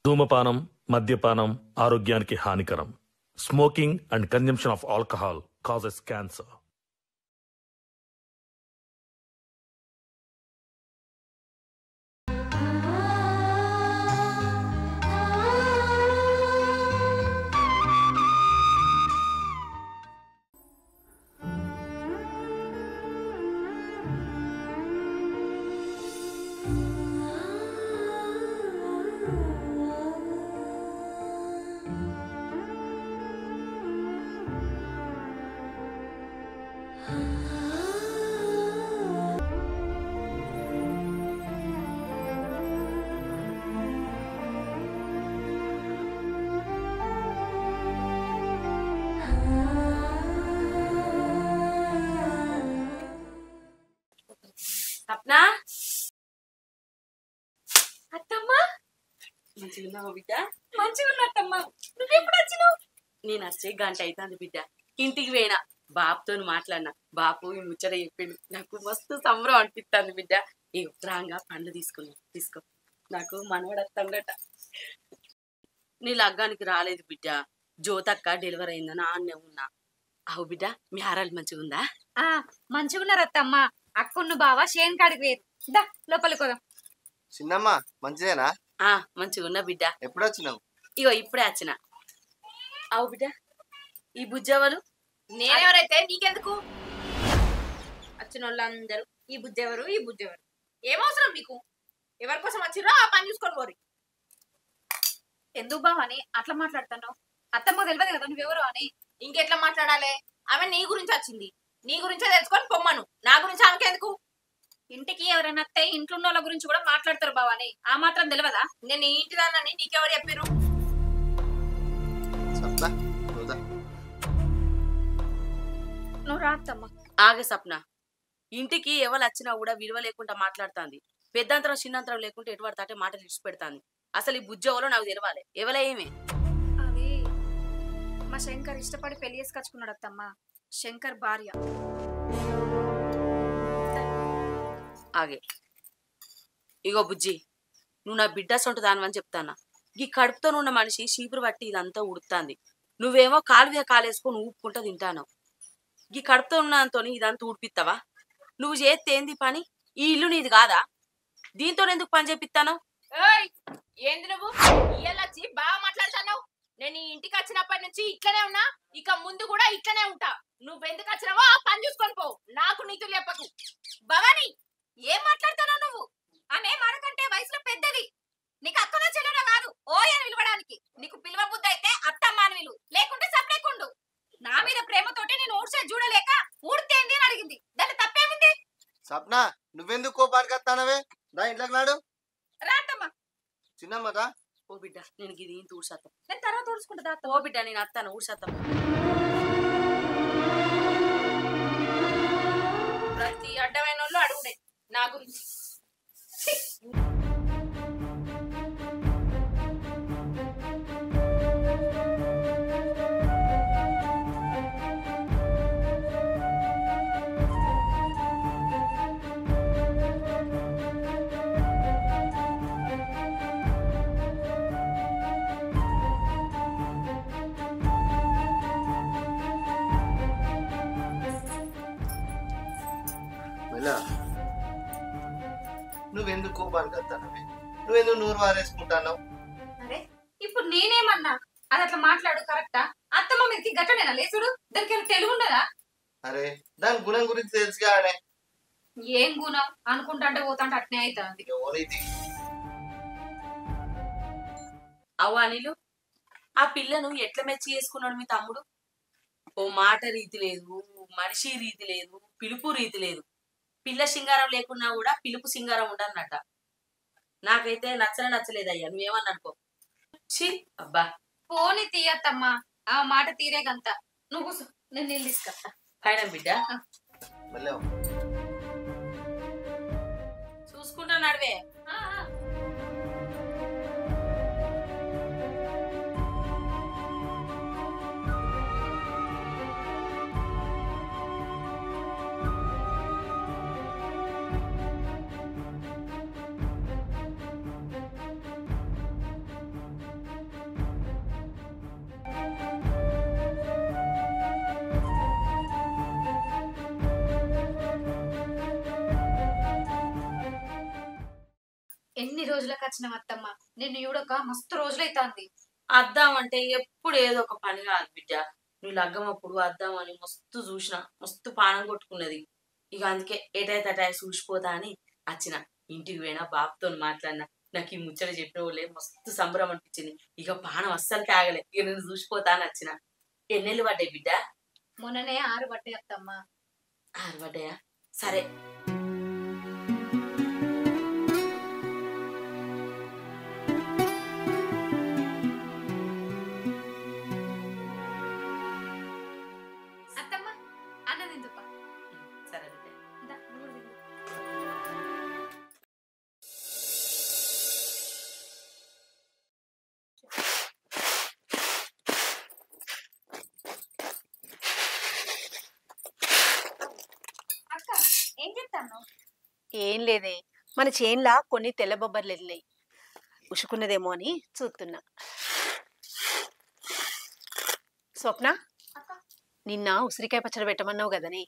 ధూమపానం, మద్యపానం ఆరోగ్యానికి హానికరం. Smoking and consumption of alcohol causes cancer. Sapna అత్తమ్మా మంచిగున్నావు బిడ్డ? మంచిగున్నట్టమ్మా. నువ్వెప్పుడు వచ్చినావు? నేను వచ్చే గంట అవుతుంది బిడ్డ. ఇంటికి పోయినా బాపుతో మాట్లాడినా. బాపు ఈ ముచ్చట చెప్పిండు. నాకు మస్తు సంబరం అనిపిస్తుంది బిడ్డ. ఈ ఉత్తరాంగా పండ్లు తీసుకో. నాకు మనవడత్తండట. నీ లగ్గానికి రాలేదు బిడ్డ. జ్యోతక్క డెలివరీ అయిందని ఆన్నే ఉన్నా. అవు బిడ్డ, మీ ఆరాలు మంచిగుందా? మంచిగున్నారు అత్తమ్మ. అక్కున్న బావ షేన్ కాడికి వేరు. దా లోపలికి పోదాం. చిన్నమ్మ మంచిదేనా? మంచిగున్నా బిడ్డ. ఎప్పుడు వచ్చినావు? ఇగో ఇప్పుడే వచ్చిన. అవు బిడ్డ, ఈ బుజ్జెవరు? నేనెవరైతే నీకెందుకు? వచ్చిన వాళ్ళందరూ ఈ బుజ్జెవరు ఈ బుజ్జెవరు. ఏమవసరం మీకు? ఎవరి కోసం వచ్చిరో ఆ పని చూసుకొని పోరి. ఎందుకు బావ అని అట్లా మాట్లాడతాను? అత్తమ్మ తెలియదు కదా నువ్వెవరు అని. ఇంకెట్లా మాట్లాడాలి? ఆమె నీ గురించి వచ్చింది. నీ గురించే తెలుసుకొని పొమ్మను. నా గురించి ఆమెకెందుకు? ఇంటికి ఎవరైనా అత్తే ఇంట్లో వాళ్ళ గురించి కూడా మాట్లాడతారు బావని. ఆ మాత్రం తెలియదా? నేను ఈ ఇంటి దాన్ని నీకెవరు చెప్పారు? నువ్వు రాత్తమ్మా. ఆగే సప్న. ఇంటికి ఎవరు వచ్చినా కూడా విలువ లేకుండా మాట్లాడుతుంది. పెద్దంతరం చిన్నంతరం లేకుంటే ఎటువంటి తాటే మాట ఇడిచి పెడతాంది. అసలు ఈ బుజ్జెవరో నాకు తెలవాలి. ఎవలే ఏమే? అది మా శంకర్ ఇష్టపడి పెళ్లి చేసుకొచ్చుకున్నాడు అత్తమ్మా. శంకర్ భార్య. ఆగే. ఇగో బుజ్జి, నువ్వు నా బిడ్డ సొంట దానివని చెప్తానా. ఈ కడుపుతో ఉన్న మనిషి చీపురు పట్టి ఇదంతా ఉడుతుంది. నువ్వేమో కాలు మీద కాలేసుకొని ఊపుకుంటా తింటాను. ఈ కడుపుతో ఉన్నంతో ఇదంతా ఊడిపిస్తావా? నువ్వు చేస్తే ఏంది పని? ఈ ఇల్లు నీది కాదా? దీంతో ఎందుకు పని చేపిస్తాను? ఏంది నువ్వు ఇయ్యాలొచ్చి బాగా మాట్లాడుతున్నావు? నేను ఈ ఇంటికి వచ్చినప్పటి నుంచి ఇట్లనే ఉన్నా, ఇక ముందు కూడా ఇట్లనే ఉంటా. నువ్వెందుకు వచ్చినావో ఆ పని చూసుకొని పో. నాకు నీతులు చెప్పకు. భవాని, ఏం మాట్లాడుతున్నావు నువ్వు? ఆమె మనకంటే వయసులో పెద్దది. నీకు అక్కన చెల్లెన కాదు ఓయ్ అని పిలవడానికి. నీకు పిలువ బుద్ధి అయితే అత్తమ్మ అని విలువ, లేకుంటే సపరేకుండు. నా మీద ప్రేమతోటి నేను ఊడ్చే చూడలేక ఊడితేంది అని అడిగింది. దాన్ని తప్పేముంది? సప్న, నువ్వెందుకు కోపానికి వస్తానవే? దా ఇంట్లోకి నాడు. రాత్తమ్మ. చిన్నమ్మదా? ఓ బిడ్డ, నేను ఇది ఇంత ఊడ్చేస్తాం. నేను తర్వాత ఊడ్చుకుంటా. ఓ బిడ్డ, నేను అత్తాను ఊడ్చేస్తాం. ప్రతి అడ్డమైన వాళ్ళు అడుగుడే నా గురించి. నువ్వెందుకు కోపానికి వస్తానవే? నువ్వెందుకు నూరు వారేసుకుంటావు? అరే ఇప్పుడు నేనేమన్నా? అది అట్లా మాట్లాడు కరెక్టా? అత్తమ్మ మీదకి గట్టనేనా లేచుడు? దానికి తెలుగు ఉండదా? అరే దాని గుణం గురించి తెలుసుగా. ఏం గుణం అనుకుంటా పోతాంటే అట్నే అవుతుంది. అవు అనిలు, ఆ పిల్లను ఎట్లా మెచ్చి చేసుకున్నాడు మీ తమ్ముడు? ఓ మాట రీతి లేదు, మనిషి రీతి లేదు, పిలుపు రీతి లేదు. పిల్ల సింగారం లేకున్నా కూడా పిలుపు సింగారం ఉండన్నట. నాకైతే నచ్చలేదయ్యా. నువ్వేమన్నా అనుకో. అబ్బా పోనీ తీయత్తమ్మా, ఆ మాట తీరేగంత. నువ్వు నేను నీళ్ళు తీసుకొస్తా. పైన బిడ్డ చూసుకుంటా నడివే. ఎన్ని రోజులకు వచ్చినావు అత్తమ్మ? నిన్ను చూడక మస్తు రోజులైతాంది. అద్దామంటే ఎప్పుడు ఏదో ఒక పని కాదు బిడ్డ. నువ్వు లగ్గం అప్పుడు అద్దామని మస్తు చూసిన, మస్తు పానం కొట్టుకున్నది. ఇక అందుకే ఏటైతే అటాయ చూసిపోతా అని వచ్చిన. ఇంటికి పోయినా బాబుతో మాట్లాడినా. నాకు ఈ ముచ్చట చెప్పిన వాళ్ళే మస్తు సంబరం అనిపించింది. ఇక పానం అస్సలు కాగలే. ఇక నేను చూసిపోతా అని వచ్చిన. ఎన్నెళ్ళు పడ్డాయి బిడ్డ? మొన్ననే 6 పట్టాయి అత్తమ్మ. 6 పడ్డాయా? సరే. అత్తమ్మ అన్నం తిందుపా. సరే బిడ్డ. ఇందా, నువ్వు కూడా తిందు. అక్క ఏం చేస్తాను? ఏం లేదే, మన చేన్లా కొన్ని తెల్ల బొబ్బర్లు వెళ్ళాయి, ఉసుకున్నదేమో అని చూస్తున్నా. స్వప్న, అక్క నిన్న ఉసిరికాయ పచ్చడి పెట్టమన్నావు కదనే,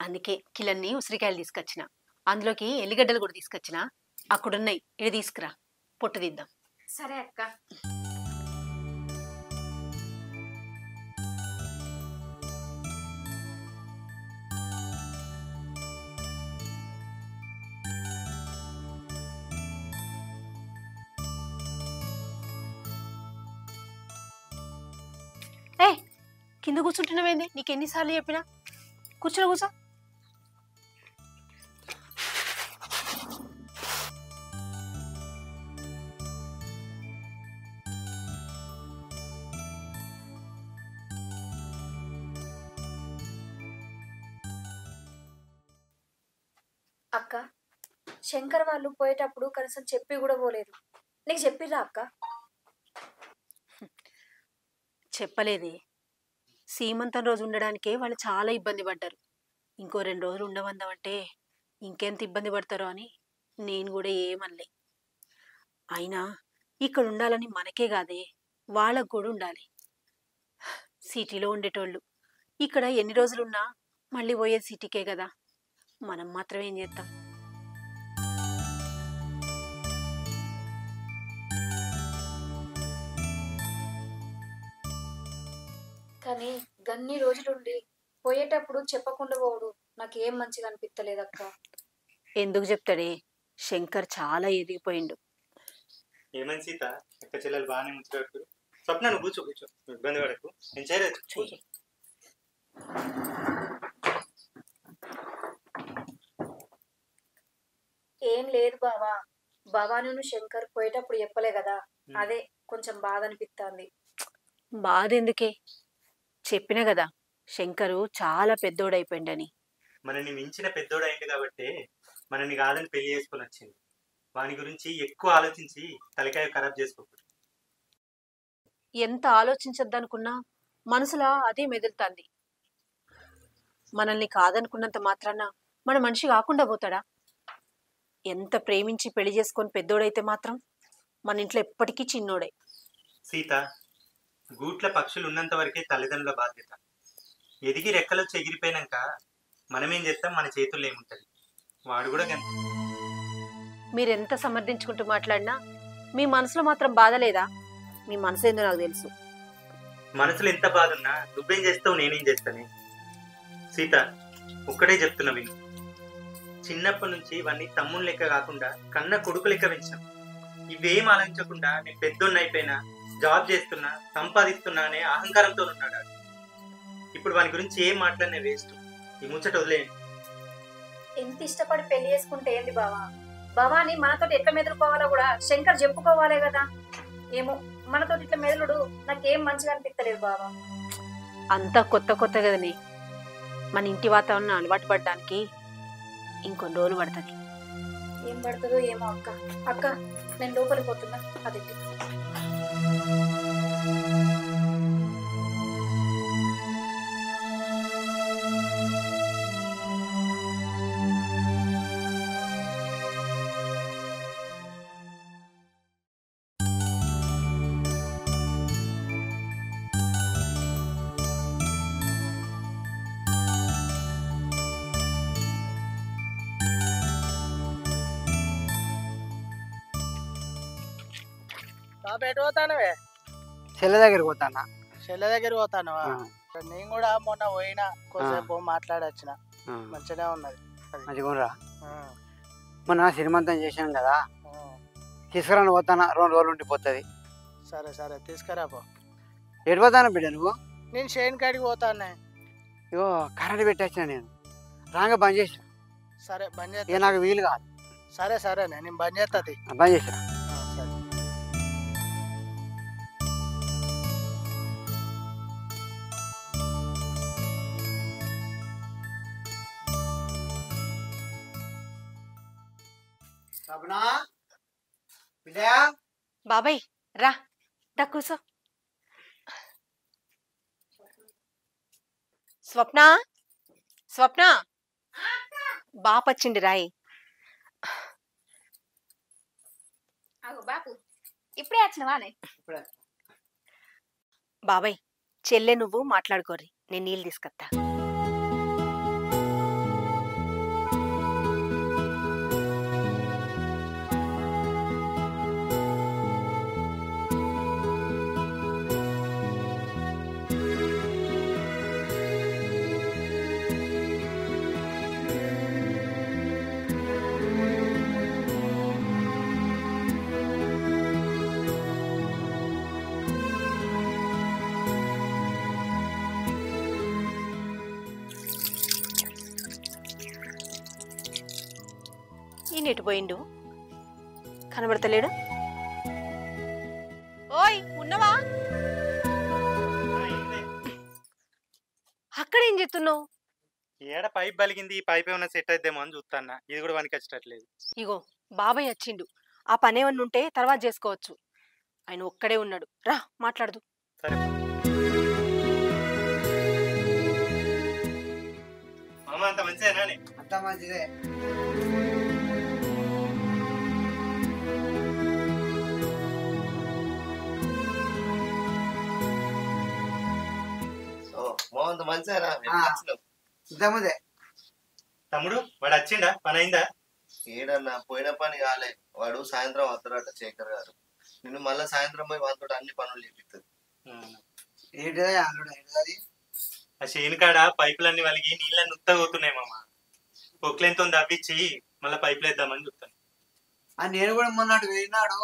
అందుకే కిలన్ని ఉసిరికాయలు తీసుకొచ్చిన. అందులోకి ఎల్లిగడ్డలు కూడా తీసుకొచ్చిన. అక్కడున్నాయి, ఇవి తీసుకురా, పొట్టు తీద్దాం. సరే అక్క. ఏ కింద కూర్చుంటున్నావేంది? నీకు ఎన్నిసార్లు చెప్పినా కూర్చో, కూర్చో. అక్క, శంకర్ వాళ్ళు పోయేటప్పుడు కనీసం చెప్పి కూడా పోలేదు. నీకు చెప్పిర్రా అక్క? చెప్పలేదే, సీమంతం రోజు ఉండడానికే వాళ్ళు చాలా ఇబ్బంది పడ్డారు. ఇంకో 2 రోజులు ఉండవందామంటే ఇంకెంత ఇబ్బంది పడతారో అని నేను కూడా ఏమనలే. అయినా ఇక్కడ ఉండాలని మనకే కాదే, వాళ్ళకు కూడా ఉండాలి. సిటీలో ఉండేటోళ్ళు ఇక్కడ ఎన్ని రోజులున్నా మళ్ళీ పోయేది సిటీకే కదా, మనం మాత్రం ఏం చేస్తాం? కానీ గన్ని రోజులుండి పోయేటప్పుడు చెప్పకుండా పోవడు నాకేం మంచిగా అనిపించలేదు అక్క. ఎందుకు చెప్తాడే, శంకర్ చాలా ఎదిగిపోయిండు. ఏమని సీత, అక్క చెల్లెలు బాగానే ముచ్చట. స్వప్న నువ్వు కూర్చో, కూర్చో, ఇబ్బంది పడకు, నేను చేయలేదు. కూర్చో. ఏం లేదు బావా, బావా నువ్వు శంకర్ పోయేటప్పుడు చెప్పలే కదా, అదే కొంచెం బాధ అనిపిస్తుంది. బాధ ఎందుకే, చెప్పినా కదా శంకరు చాలా పెద్దోడైపోయిండని. మనని మించిన పెద్దోడు అయింది కాబట్టి మనని కాదని పెళ్లి చేసుకొని వచ్చింది. వాని గురించి ఎక్కువ ఆలోచించి తలకాయ ఖరాబ్ చేసుకోకూడదు. ఎంత ఆలోచించద్దనుకున్నా మనసులో అదే మెదులుతుంది. మనల్ని కాదనుకున్నంత మాత్రాన మన మనిషి కాకుండా పోతాడా? ఎంత ప్రేమించి పెళ్లి చేసుకొని పెద్దోడైతే మాత్రం మన ఇంట్లో ఎప్పటికీ చిన్నోడే. సీత, గూట్ల పక్షులు ఉన్నంత వరకే తల్లిదండ్రుల బాధ్యత. ఎదిగి రెక్కలొచ్చి ఎగిరిపోయినాక మనమేం చేస్తాం, మన చేతుల్లో ఏముంటది. వాడు కూడా మీరెంత సమర్థించుకుంటూ మాట్లాడినా మీ మనసులో మాత్రం బాధ లేదా? మీ మనసు ఏందో నాకు తెలుసు. మనసులో ఎంత బాధ ఉన్నా నువ్వేం చేస్తావు, నేనేం చేస్తానే. సీత, ఒక్కడే చెప్తున్నా విను. చిన్నప్పటి నుంచి ఇవన్నీ తమ్ముని లెక్క కాకుండా కన్న కొడుకు లెక్క పెంచినాం. ఇవేం ఆలోచించకుండా నేను పెద్దోడిని అయిపోయినా, జాబ్ చేస్తున్నా, సంపాదిస్తున్నా అనే అహంకారంతో ఉన్నాడు. ఇప్పుడు వాని గురించి ఏం మాట్లాడినా వేస్ట్. ఈ ముచ్చట వదిలేయండి. ఎంత ఇష్టపడి పెళ్లి చేసుకుంటే ఏంది బావా, బావాని మనతో ఎట్లా మెదులుకోవాలో కూడా శంకర్ చెప్పుకోవాలే కదా. ఏమో మనతో ఇట్లా మెదులుడు నాకేం మంచిగా అనిపించలేదు బావా. అంతా కొత్త కొత్త కదనే, మన ఇంటి వాతావరణం అలవాటు పడడానికి ఇంకొన్ని రోజులు పడుతుంది. ఏం పడుతుందో ఏమో అక్క. అక్క, నేను లోపలికి పోతున్నా, అది బాబు ఎటు పోతానవే? చెల్లె దగ్గరికి పోతానా. చెల్లె దగ్గర పోతానవా? నేను కూడా మొన్న పోయినా, కొంచెంసేపు మాట్లాడొచ్చిన. మంచిగా ఉన్నది. మంచిగా మొన్న శ్రీమంతం చేశాను కదా, తీసుకురాని పోతానా, 2 రోజులు ఉండిపోతుంది. సరే సరే తీసుకురా పో. ఎటు పోతానా బిడ్డ నువ్వు? నేను షేన్ కాడికి పోతానే. ఇగో కరెంట్ పెట్టేసిన నేను, రాగా బంద్ చేసిన. సరే బంద్ చేస్తా. ఇక నాకు వీలు కాదు. సరే సరే నేను బంద్ చేస్తుంది. బంద్ చేసిన. సరే. బాబాయ్ రా, దా కూసో. స్వప్న, స్వప్న, బాపచ్చిండి రాయి. బాపు ఇప్పుడే వచ్చినవానే? బాబాయ్ చెల్లె నువ్వు మాట్లాడుకోర్రి, నేను నీళ్ళు తీసుకొస్తా. ఈయన ఎటు పోయిండు, కనబడతలేడు. ఓయ్ ఉన్నవా? అక్కడేం చేస్తున్నావు? ఏడ పైప్ బలిగింది, ఈ పైప్ ఏమైనా సెట్ అయిద్దేమో అని చూస్తాన్నా. ఇది కూడా పనికి వచ్చేటట్లేదు. ఇగో బాబాయ్ వచ్చిండు, ఆ పని ఏమన్నా ఉంటే తర్వాత చేసుకోవచ్చు. ఆయన ఒక్కడే ఉన్నాడు, రా మాట్లాడదు. సరే మామ, అంత మంచిదేనా? అంత మంచిదే. మోహన్ మంచిదేనా? ఇంతకుముందే. తమ్ముడు వాడు వచ్చిండా? పని అయిందా? ఏడన్నా పోయిన పని కాలే. వాడు సాయంత్రం వస్తాడట శేఖర్ గారు. నిన్ను మళ్ళీ సాయంత్రం పోయి వాటితో అన్ని పనులు చేపిస్తుంది. ఏంటిదా అది? ఆ చేను కాడ పైపులన్నీ వలిగి నీళ్ళని ఉత్తగవుతున్నాయి మామ. పొక్లెంతో తవ్వించి మళ్ళీ పైపులు వేద్దామని చూస్తాను. నేను కూడా మొన్నటి వెళ్ళినాడు,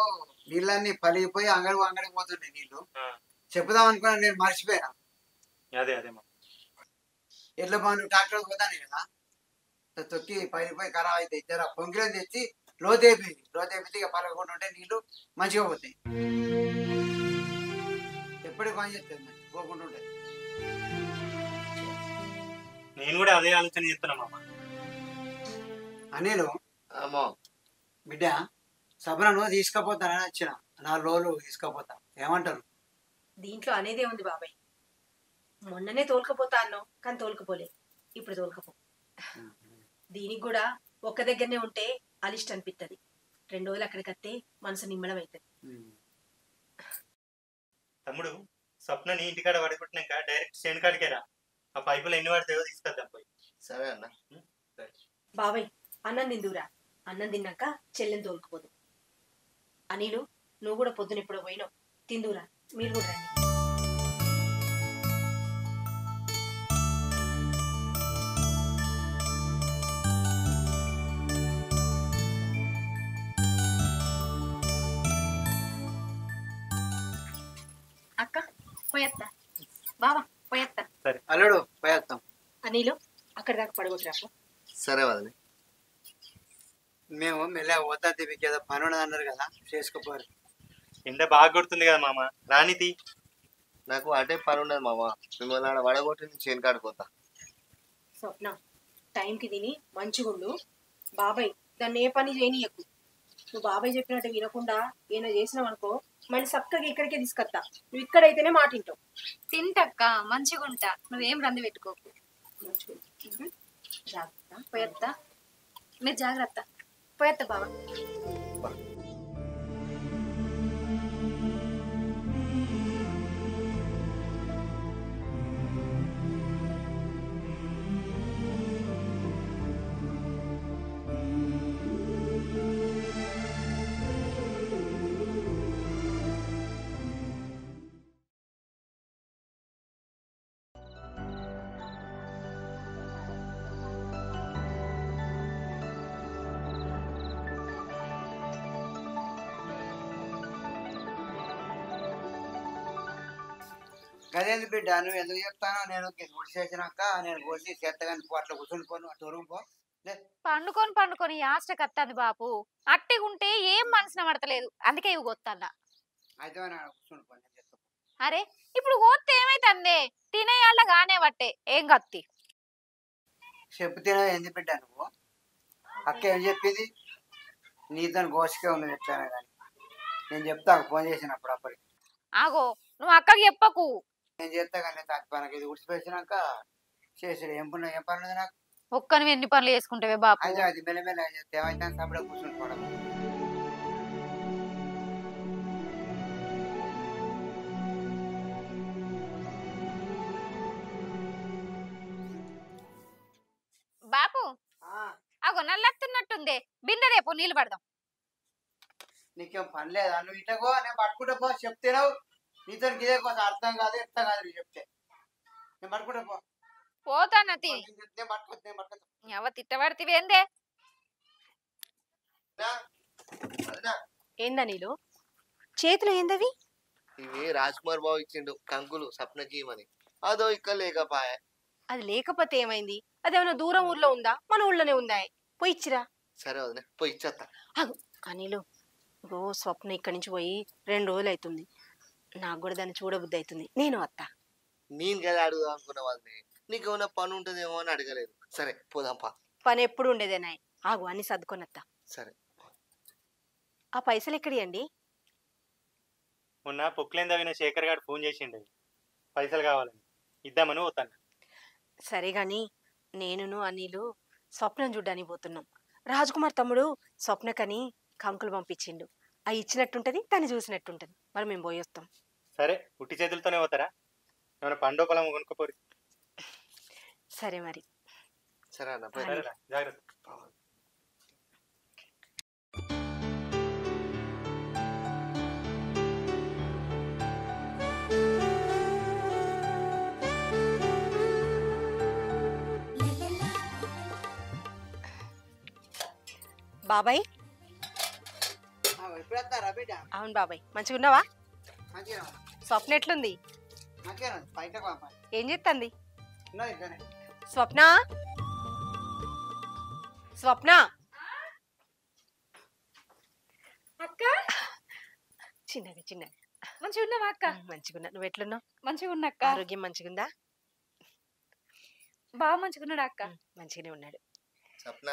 నీళ్ళన్నీ పలిగిపోయి అంగడికి పోతుండే నీళ్ళు. చెప్పుదాం అనుకున్నా, నేను మర్చిపోయినా. అదే అదే మా ఎట్లా బాగుండు ట్రాక్టర్ పోతాను కదా, తొక్కి పైలిపోయి ఖరాబ్ అవుతాయి. జర పొంగిలని తెచ్చి లోతేపితే ఇక పలగకుండా ఉంటే నీళ్ళు మంచిగా పోతాయి. ఎప్పటికి పని చేస్తుంది, మంచి పోకుండా ఉంటాయి. నేను కూడా అదే ఆలోచన చేస్తున్నా మామ. అనిలు బిడ్డ సబ్రను తీసుకుపోతానని వచ్చిన, 4 రోజులు తీసుకుపోతా. ఏమంటారు? దీంట్లో అనేదే ఉంది బాబాయ్. మొన్ననే తోలుకపోతా అన్నావు, కానీ తోలుకపోలే. ఇప్పుడు తోలుకపో. దీనికి కూడా ఒక్క దగ్గరనే ఉంటే అలిష్ట అనిపిస్తుంది. 2 రోజులు అక్కడికి వస్తే మనసు నిమ్మడం అవుతుంది. తమ్ముడు స్వప్నని ఇంటికాడ పడుకుంటున్నాక డైరెక్ట్ చేను కాడికే రా. ఆ పైపులు ఎన్ని పడతాయో తీసుకొద్దాం పోయి. సరే అన్న. బాబాయ్ అన్నం తిందురా, అన్నం తిన్నాక చెల్లెని తోలుకుపోదు. అనిలు నువ్వు కూడా పొద్దున ఎప్పుడో పోయినావు, తిందురా. మీరు కూడా రండి. అక్క పోయేస్తా, బావా పోయేస్తా. అల్లుడు పోయేస్తాం. అనిలు అక్కడ దాకా పడగొట్టురా. సరే వదిలే. మేము మెల్లగా పోతా, మీకు ఏదో పని ఉన్నది అన్నారు కదా, చేసుకోపోరు. ఎండ బాగా కొడుతుంది కదా మామ, రానితి. నాకు అటే పని ఉన్నది మామ. మిమ్మల్ని ఆడ వడగొట్టి చేను కాడిపోతా. స్వప్న టైంకి తిని మంచిగుండు. బాబాయ్ దాన్ని ఏ పని చేయనీయకు. నువ్వు బాబాయ్ చెప్పినట్టు వినకుండా ఏమైనా చేసినావు అనుకో, మళ్ళీ చక్కగా ఇక్కడికే తీసుకొస్తా. నువ్వు ఇక్కడైతేనే మాట వింటావు. తింటక్క మంచిగుంటా, నువ్వేం రంది పెట్టుకోకు. జాగ్రత్త. పోయేస్తా. మీరు జాగ్రత్త. పోయేస్తా బావా. గదేంది బిడ్డ నువ్వు ఎందుకు చెప్తానో నేను గుడి చేసినాక నేను పోసి చేత్తగాని పో అట్లా కూర్చొని పోను తొరుగు పో పండుకొని పండుకొని ఆస్టకి వస్తుంది బాపు అట్టిగుంటే ఏం మనసున పడతలేదు అందుకే ఇవి కొత్తన్నా అయితే కూర్చొని పో నేను చెప్తా అరే ఇప్పుడు కోస్తే ఏమైతుంది తినేయాళ్ళ గానే పట్టే ఏం కత్తి చెప్పు తిన ఎందుకు బిడ్డ నువ్వు అక్క ఏం చెప్పింది నీతో గోసికే ఉన్నది ఎట్లయినా కానీ నేను చెప్తా ఫోన్ చేసినప్పుడు అప్పటికి ఆగో నువ్వు అక్కకి చెప్పకు నేను చేస్తా కానీ తక్కువ ఇది ఉడిచిపోయినాక చేసాడు ఏం పని ఉంది నాకు ఒక్కని ఎన్ని పనులు చేసుకుంటావే బాపు అయితే అది మెల్లమెల్ల చేస్తే ఏమైతే సపడే కూర్చొని పోవడం బాపు అగో నల్లెత్తున్నట్టుంది బిందె రేపు నీళ్ళు పడదాం నీకేం పని లేదా నువ్వు ఇటకో నేను పట్టుకుంటా పో చెప్తేనావు నీతో ఇదే కోసం అర్థం కాదు ఎట్లా కాదు నీకు చెప్తే నేను పట్టుకుంటా పో పోతానా నేను పట్టుకో ఎవ తిట్టబడితివేందే ఏందా నీలో చేతిలో ఏందవి ఇవి రాజ్ కుమార్ బాబు ఇచ్చిండు కంకులు సప్నకి అని అదో ఇక్కడ లేకపాయ అది లేకపోతే ఏమైంది అదేమన్నా దూరం ఊర్లో ఉందా మన ఊళ్ళోనే ఉందా పోయి ఇచ్చిరా సరే వదిలే పోయి ఇచ్చేస్తా అనిలు ఇగో స్వప్న ఇక్కడి నుంచి పోయి 2 రోజులు అవుతుంది నాకు కూడా దాన్ని చూడబుద్ధి అవుతుంది నేను వస్తా నేను కదా అడుగుదాం అనుకున్న వాళ్ళని నీకు ఏమైనా పని ఉంటుందేమో అని అడగలేదు సరే పోదాంపా పని ఎప్పుడు ఉండేదేనాయ్ ఆగు అన్ని సర్దుకొని వస్తా సరే ఆ పైసలు ఎక్కడియండి మొన్న పొక్లేని తవ్విన శేఖర్ గారు ఫోన్ చేసిండు పైసలు కావాలని ఇద్దామని పోతాను సరే గాని నేనును అనిలు స్వప్నం చూడ్డానికి పోతున్నాం రాజ్కుమార్ తమ్ముడు స్వప్నకని కంకులు పంపించిండు అవి ఇచ్చినట్టుంటది దాన్ని చూసినట్టుంటది మరి మేము పోయి వస్తాం సరే ఉట్టి చేతులతోనే పోతారా ఏమైనా పండు పొలం కొనుక్కోపోరు సరే మరి సరే అన్న సరేరా జాగ్రత్త బాబాయ్ ఎప్పుడు వస్తారా బిడ్డ అవును బాబాయ్ మంచిగా ఉన్నావా మంచిగా స్వప్న ఎట్లుంది మంచిగా బయటకు పంపాలి ఏం చేస్తుంది ఉన్నది ఇక్కడనే స్వప్న స్వప్న అక్క చిన్నగా చిన్నగా మంచిగా ఉన్నావా అక్క మంచిగున్నా నువ్వు ఎట్లున్నావు మంచిగా ఉన్నా అక్క ఆరోగ్యం మంచిగుందా బాగా మంచిగున్నాడు అక్క మంచిగానే ఉన్నాడు సప్న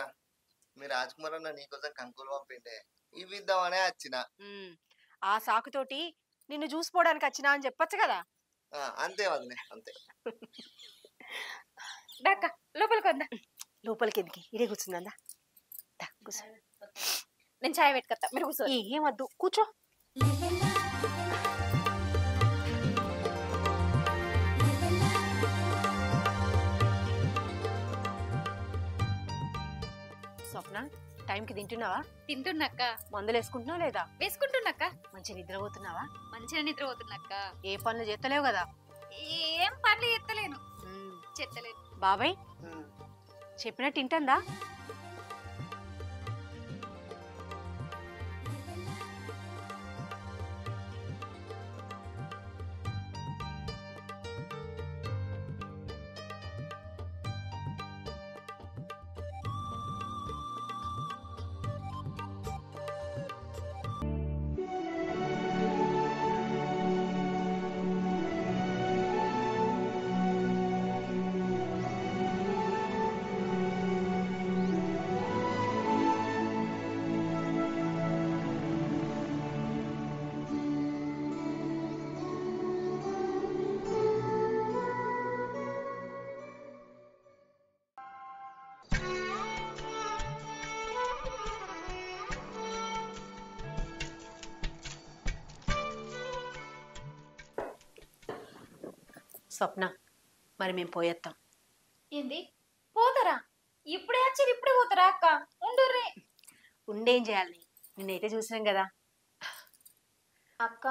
మీ రాజ్ కుమార్ అన్న నీకోసం కంకులు పంపిండే ఇవి ఇద్దామనే వచ్చిన ఆ సాకుతోటి నిన్ను చూసిపోవడానికి వచ్చినా అని చెప్పొచ్చు కదా అంతే వదిలే అంతే అక్క లోపలికి వద్దా లోపలికి ఎందుకు ఇడే కూర్చుందా కూర్చో నేను చాయ్ పెట్టుకొస్తా మీరు కూర్చో ఏమద్దు కూర్చో స్వప్న టైంకి తింటున్నావా తింటున్నాక్క మందులు వేసుకుంటున్నావా లేదా వేసుకుంటున్నాక్క మంచిగా నిద్రపోతున్నావా మంచిగా నిద్రపోతున్నాక్క ఏ పనులు చేస్తలేవు కదా ఏం పనులు ఎత్తలేను చెత్తలేదు బాబాయ్ చెప్పినట్టు తింటుందా స్వప్న మరి మేము పోయేస్తాం ఏంది పోతారా ఇప్పుడే వచ్చారు ఇప్పుడే పోతారా అక్క ఉండుర్రే ఉండేం చేయాలి నిన్నైతే చూసినాం కదా అక్క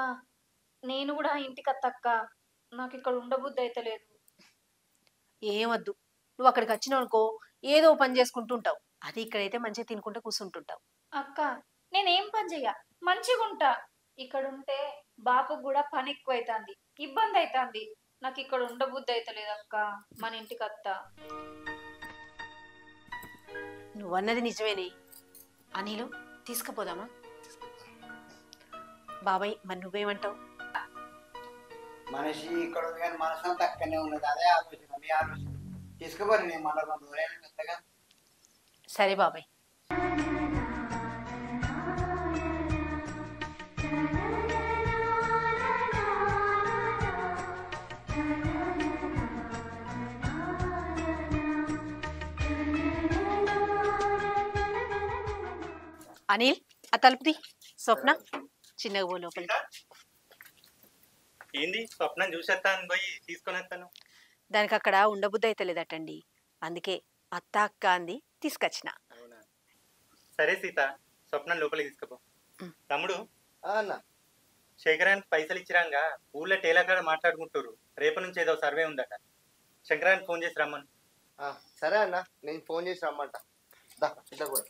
నేను కూడా ఇంటికి అత్తక్క నాకు ఇక్కడ ఉండబుద్ధి అయితే లేదు ఏమద్దు నువ్వు అక్కడికి వచ్చినావు అనుకో ఏదో పని చేసుకుంటుంటావు అది ఇక్కడైతే మంచిగా తినుకుంటూ కూర్చుంటుంటావు అక్క నేనేం పని చెయ్య మంచిగా ఉంటా ఇక్కడ ఉంటే బాపు కూడా పని ఎక్కువ అవుతుంది ఇబ్బంది అవుతుంది నాకు ఇక్కడ ఉండబుద్ధి అయితలేదు అక్క, మన ఇంటికి అత్త. నువ్వన్నది నిజమేనే. అనిలు తీసుకుపోదామా? బాబాయ్ మరి నువ్వేమంటావు? మనిషి ఇక్కడ ఉంది కానీ మనసు అంతా అక్కడనే ఉన్నది. అదే ఆలోచన, మీ ఆలోచన. తీసుకుపోయి నేను మళ్ళీ దూరైనా కొత్తగా. సరే బాబాయ్. అనిల్ ఆ తలుపుది. స్వప్న చిన్నగా పో లోపలికి. ఏంది స్వప్నం చూసేస్తాను పోయి తీసుకొని వస్తాను. దానికి అక్కడ ఉండబుద్ధి అయితే లేదటండి, అందుకే అత్త అక్క అంది తీసుకొచ్చిన. అవునా, సరే సీత, స్వప్నం లోపలికి తీసుకుపో. తమ్ముడు అన్న శేఖరానికి పైసలు ఇచ్చిరాంగా ఊళ్ళో టేలర్ కాడ మాట్లాడుకుంటారు. రేపు నుంచి ఏదో సర్వే ఉందట. శంకరానికి ఫోన్ చేసి రమ్మను. సరే అన్న, నేను ఫోన్ చేసి రమ్మంట. దా ఇట్లా కూడా